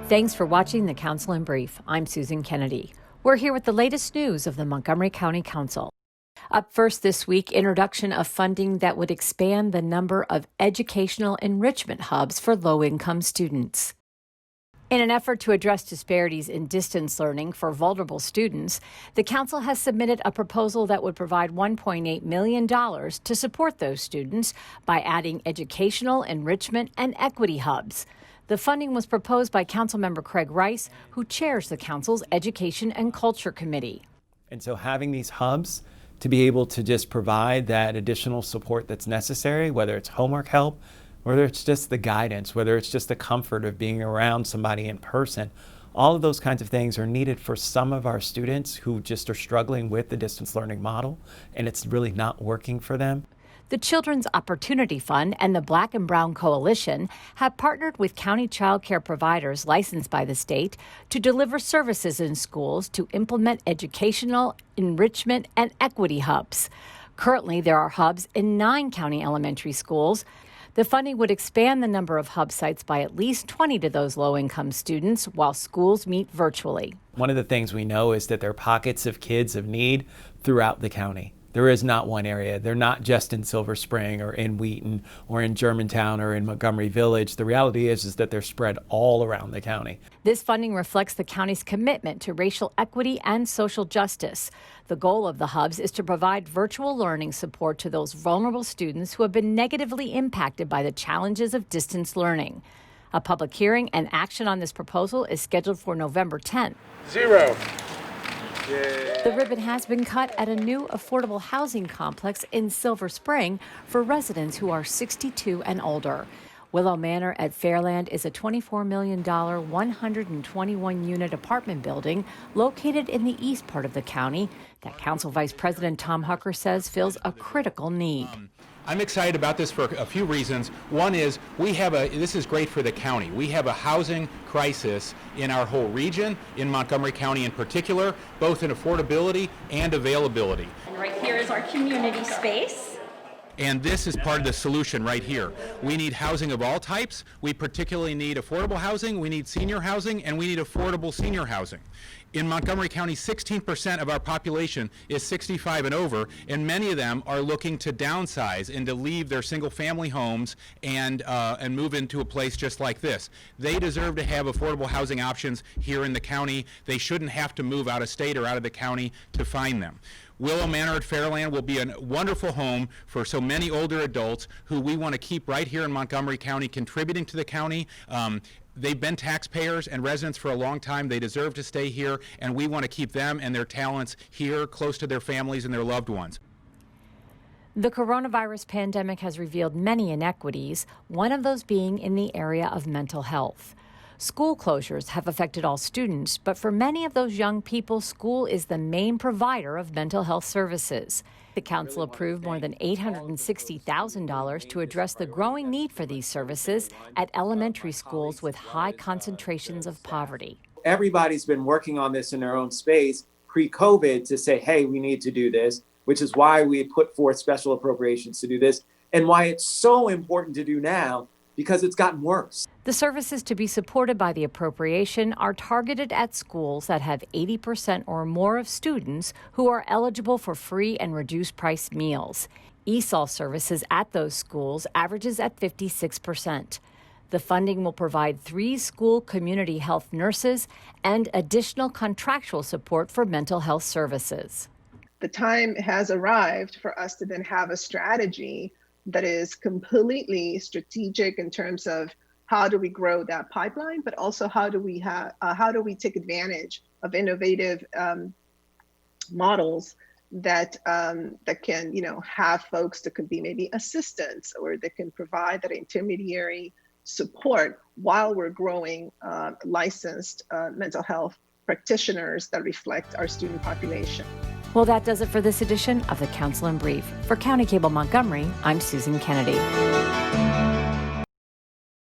Thanks for watching the Council in Brief. I'm Susan Kenedy. We're here with the latest news of the Montgomery County Council. Up first this week, introduction of funding that would expand the number of educational enrichment hubs for low-income students. In an effort to address disparities in distance learning for vulnerable students, the Council has submitted a proposal that would provide $1.8 million to support those students by adding educational enrichment and equity hubs. The funding was proposed by Councilmember Craig Rice, who chairs the Council's Education and Culture Committee. And so having these hubs to be able to just provide that additional support that's necessary, whether it's homework help, whether it's just the guidance, whether it's just the comfort of being around somebody in person, all of those kinds of things are needed for some of our students who just are struggling with the distance learning model, and it's really not working for them. The Children's Opportunity Fund and the Black and Brown Coalition have partnered with county child care providers licensed by the state to deliver services in schools to implement educational, enrichment, and equity hubs. Currently, there are hubs in 9 county elementary schools. The funding would expand the number of hub sites by at least 20 to those low-income students while schools meet virtually. One of the things we know is that there are pockets of kids of need throughout the county. There is not one area. They're not just in Silver Spring or in Wheaton or in Germantown or in Montgomery Village. The reality is that they're spread all around the county. This funding reflects the county's commitment to racial equity and social justice. The goal of the hubs is to provide virtual learning support to those vulnerable students who have been negatively impacted by the challenges of distance learning. A public hearing and action on this proposal is scheduled for November 10th. 0. The ribbon has been cut at a new affordable housing complex in Silver Spring for residents who are 62 and older. Willow Manor at Fairland is a $24 million, 121-unit apartment building located in the east part of the county that Council Vice President Tom Hucker says fills a critical need. I'm excited about this for a few reasons. One is this is great for the county. We have a housing crisis in our whole region, in Montgomery County in particular, both in affordability and availability. And right here is our community space. And this is part of the solution right here. We need housing of all types. We particularly need affordable housing, we need senior housing, and we need affordable senior housing. In Montgomery County, 16% of our population is 65 and over, and many of them are looking to downsize and to leave their single-family homes and move into a place just like this. They deserve to have affordable housing options here in the county. They shouldn't have to move out of state or out of the county to find them. Willow Manor at Fairland will be a wonderful home for so many older adults who we want to keep right here in Montgomery County, contributing to the county. They've been taxpayers and residents for a long time. They deserve to stay here, and we want to keep them and their talents here, close to their families and their loved ones. The coronavirus pandemic has revealed many inequities, one of those being in the area of mental health. School closures have affected all students, but for many of those young people, school is the main provider of mental health services. The council approved more than $860,000 to address the growing need for these services at elementary schools with high concentrations of poverty. Everybody's been working on this in their own space pre-COVID to say, hey, we need to do this, which is why we put forth special appropriations to do this, and why it's so important to do now, because it's gotten worse. The services to be supported by the appropriation are targeted at schools that have 80% or more of students who are eligible for free and reduced price meals. ESOL services at those schools averages at 56%. The funding will provide 3 school community health nurses and additional contractual support for mental health services. The time has arrived for us to then have a strategy that is completely strategic in terms of how do we grow that pipeline, but also how do we take advantage of innovative models that can have folks that could be maybe assistants or that can provide that intermediary support while we're growing licensed mental health practitioners that reflect our student population. Well, that does it for this edition of the Council in Brief. For County Cable Montgomery, I'm Susan Kenedy.